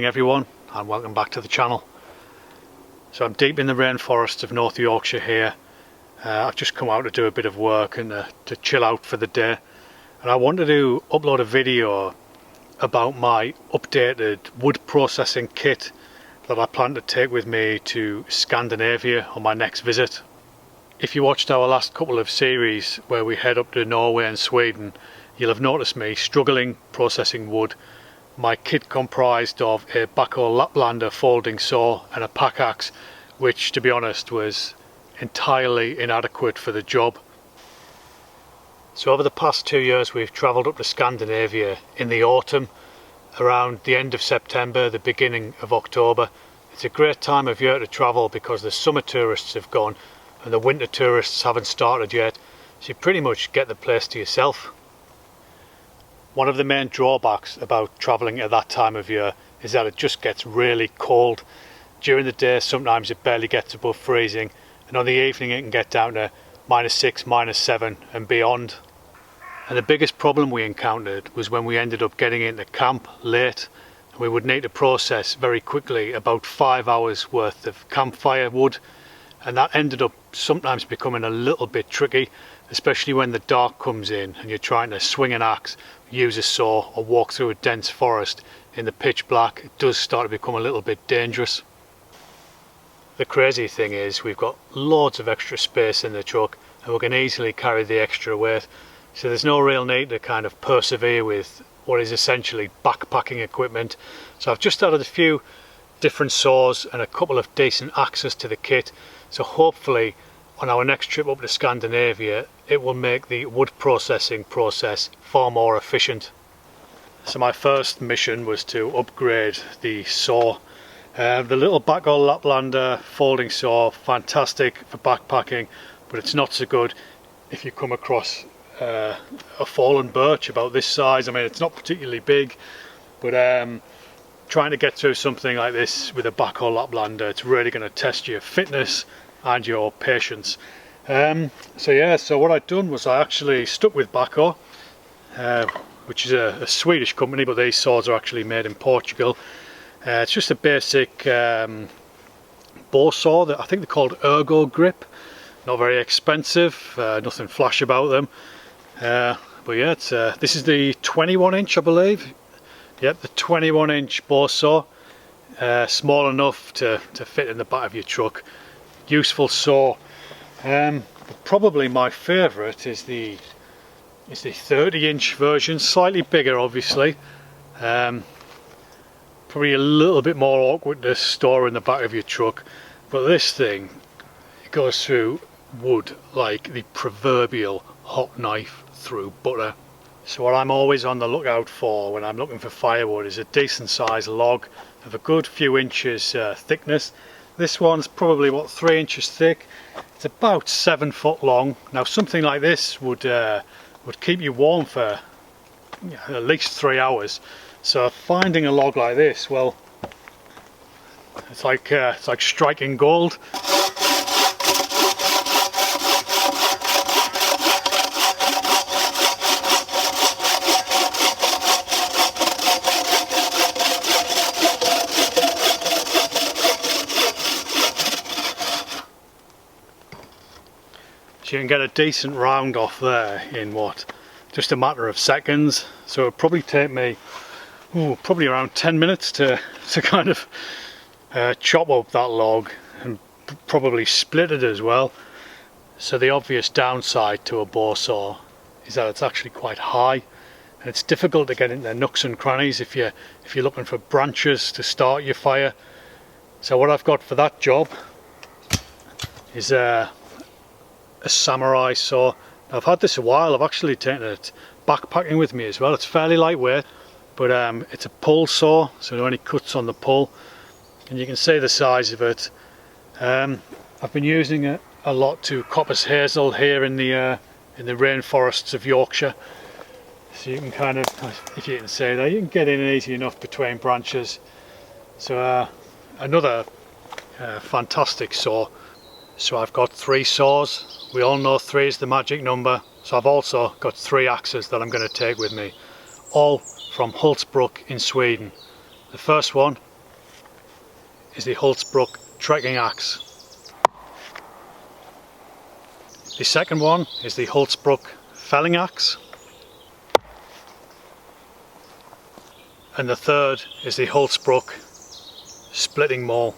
morning everyone, and welcome back to the channel. So I'm deep in the rainforests of North Yorkshire here. I've just come out to do a bit of work and to chill out for the day, and I wanted to upload a video about my updated wood processing kit that I plan to take with me to Scandinavia on my next visit. If you watched our last couple of series where we head up to Norway and Sweden, you'll have noticed me struggling processing wood. My kit comprised of a backhoe Laplander folding saw and a pack axe, which to be honest was entirely inadequate for the job. So over the past 2 years we've travelled up to Scandinavia in the autumn, around the end of September, the beginning of October. It's a great time of year to travel because the summer tourists have gone and the winter tourists haven't started yet, so you pretty much get the place to yourself. One of the main drawbacks about travelling at that time of year is that it just gets really cold. During the day sometimes it barely gets above freezing, and on the evening it can get down to -6, -7 and beyond. And the biggest problem we encountered was when we ended up getting into camp late, and we would need to process very quickly about 5 hours worth of campfire wood, and that ended up sometimes becoming a little bit tricky, especially when the dark comes in and you're trying to swing an axe, use a saw or walk through a dense forest in the pitch black. It does start to become a little bit dangerous. The crazy thing is we've got loads of extra space in the truck and we can easily carry the extra weight, so there's no real need to kind of persevere with what is essentially backpacking equipment. So I've just added a few different saws and a couple of decent axes to the kit, so hopefully on our next trip up to Scandinavia it will make the wood processing process far more efficient. So my first mission was to upgrade the saw. The little backhoe Laplander folding saw, fantastic for backpacking, but it's not so good if you come across a fallen birch about this size. I mean, it's not particularly big, but trying to get through something like this with a backhoe Laplander, it's really going to test your fitness and your patience. So what I'd done was I actually stuck with backhoe, which is a Swedish company, but these saws are actually made in Portugal. It's just a basic bow saw that I think they're called Ergo Grip. Not very expensive, nothing flash about them. But yeah, this is the 21-inch, I believe. Yep, the 21-inch bow saw, small enough to fit in the back of your truck. Useful saw. But probably my favourite is the 30-inch version, slightly bigger obviously. Probably a little bit more awkward to store in the back of your truck, but this thing, it goes through wood like the proverbial hot knife through butter. So what I'm always on the lookout for when I'm looking for firewood is a decent sized log of a good few inches thickness. This one's probably what, 3 inches thick. It's about 7 foot long. Now something like this would keep you warm for at least 3 hours. So finding a log like this, well, it's like striking gold. So you can get a decent round off there in what, just a matter of seconds. So it'll probably take me probably around 10 minutes to kind of chop up that log and probably split it as well. So the obvious downside to a bow saw is that it's actually quite high and it's difficult to get into nooks and crannies if you're looking for branches to start your fire. So what I've got for that job is a samurai saw. I've had this a while. I've actually taken it backpacking with me as well. It's fairly lightweight, but it's a pull saw, so it only cuts on the pull, and you can see the size of it. I've been using it a lot to coppice hazel here in the rainforests of Yorkshire, so you can kind of, if you can see that, you can get in easy enough between branches. So another fantastic saw. So I've got 3 saws. We all know 3 is the magic number, so I've also got 3 axes that I'm going to take with me, all from Hulsbrook in Sweden. The first one is the Hulsbrook trekking axe. The second one is the Hulsbrook felling axe. And the third is the Hulsbrook splitting maul.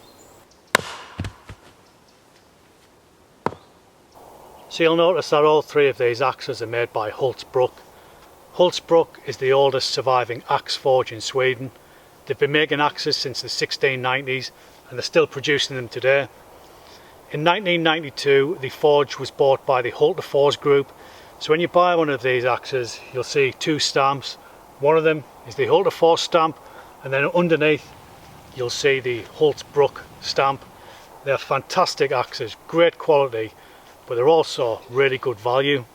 So you'll notice that all three of these axes are made by Hulsbrook. Hulsbrook is the oldest surviving axe forge in Sweden. They've been making axes since the 1690s and they're still producing them today. In 1992 the forge was bought by the Hulsbrook group, so when you buy one of these axes you'll see two stamps. One of them is the Hulsbrook stamp, and then underneath you'll see the Hulsbrook stamp. They're fantastic axes, great quality, but they're also really good value.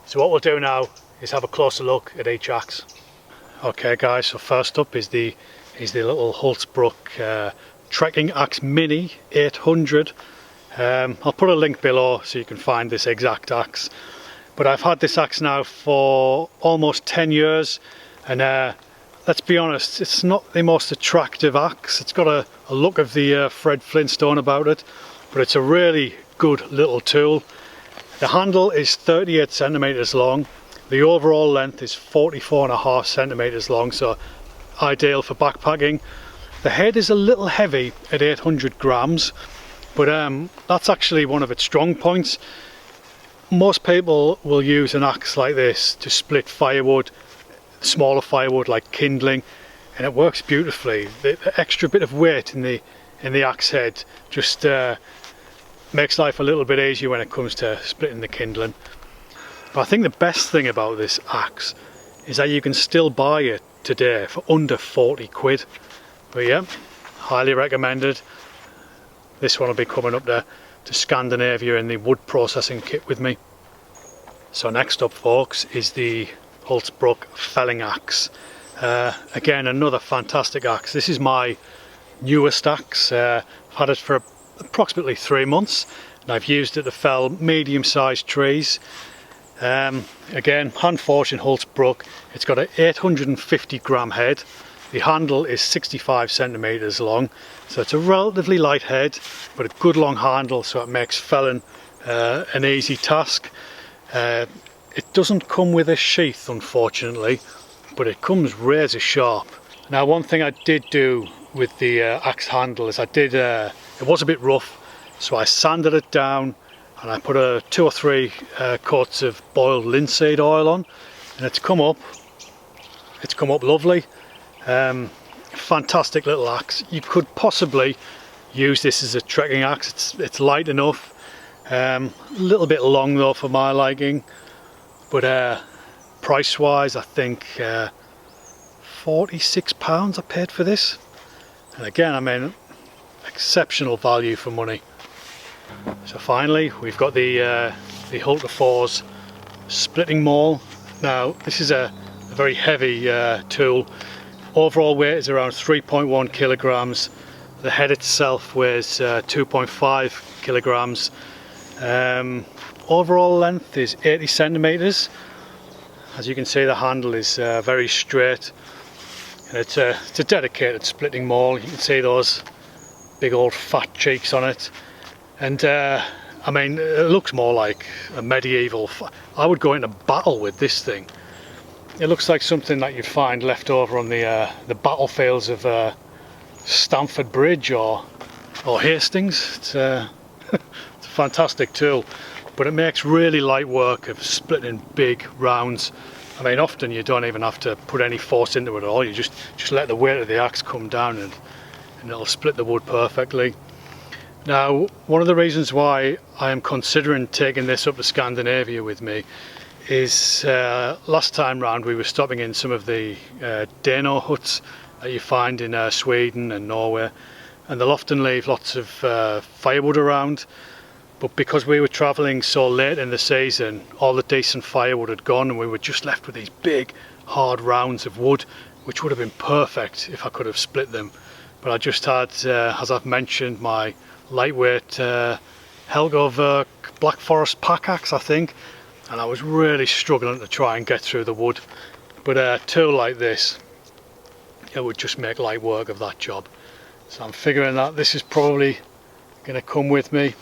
So what we'll do now is have a closer look at each axe. Okay guys, so first up is the little Hulsbrook trekking axe mini 800. I'll put a link below so you can find this exact axe. But I've had this axe now for almost 10 years, and let's be honest, it's not the most attractive axe. It's got a look of the Fred Flintstone about it, but it's a really good little tool. The handle is 38 centimeters long. The overall length is 44.5 centimeters long, so ideal for backpacking. The head is a little heavy at 800 grams, but that's actually one of its strong points. Most people will use an axe like this to split firewood, smaller firewood like kindling, and it works beautifully. The extra bit of weight in the axe head just makes life a little bit easier when it comes to splitting the kindling. But I think the best thing about this axe is that you can still buy it today for under 40 quid. But yeah, highly recommended. This one will be coming up there to Scandinavia in the wood processing kit with me. So next up folks is the Hulsbrook felling axe. Again, another fantastic axe. This is my newest axe. I've had it for approximately 3 months and I've used it to fell medium-sized trees. Again, hand forged in Hulsbrook. It's got an 850 gram head. The handle is 65 centimeters long, so it's a relatively light head but a good long handle, so it makes felling an easy task. It doesn't come with a sheath unfortunately, but it comes razor sharp. Now one thing I did do with the axe handle is it was a bit rough, so I sanded it down and I put 2 or 3 coats of boiled linseed oil on, and it's come up lovely. Fantastic little axe. You could possibly use this as a trekking axe. It's light enough, a little bit long though for my liking, but price wise I think £46 I paid for this, and again I mean exceptional value for money. So finally we've got the Hulsbrook splitting maul. Now this is a very heavy tool. Overall weight is around 3.1 kilograms. The head itself weighs 2.5 kilograms. Overall length is 80 centimeters. As you can see, the handle is very straight, and it's a dedicated splitting maul. You can see those big old fat cheeks on it, and I mean it looks more like a medieval. I would go into battle with this thing. It looks like something that you'd find left over on the battlefields of Stamford Bridge or Hastings. It's a fantastic tool, but it makes really light work of splitting big rounds. I mean, often you don't even have to put any force into it at all. You just let the weight of the axe come down and it'll split the wood perfectly. Now, one of the reasons why I am considering taking this up to Scandinavia with me is last time round we were stopping in some of the Dano huts that you find in Sweden and Norway, and they'll often leave lots of firewood around, but because we were travelling so late in the season, all the decent firewood had gone and we were just left with these big hard rounds of wood, which would have been perfect if I could have split them. But I just had, as I've mentioned, my lightweight Helgoverk Black Forest pack axe I think, and I was really struggling to try and get through the wood. But a tool like this, it would just make light work of that job. So I'm figuring that this is probably going to come with me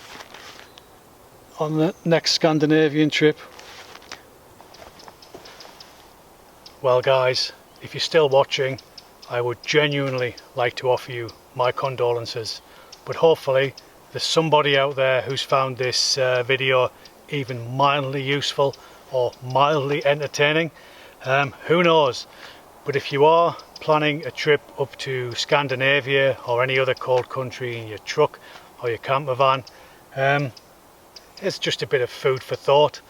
on the next Scandinavian trip. Well guys, if you're still watching, I would genuinely like to offer you my condolences, but hopefully there's somebody out there who's found this video even mildly useful or mildly entertaining. Who knows? But if you are planning a trip up to Scandinavia or any other cold country in your truck or your camper van, it's just a bit of food for thought.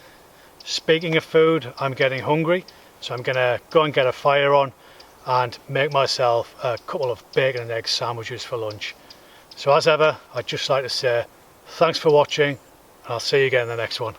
Speaking of food, I'm getting hungry, so I'm gonna go and get a fire on and make myself a couple of bacon and egg sandwiches for lunch. So as ever, I'd just like to say thanks for watching, and I'll see you again in the next one.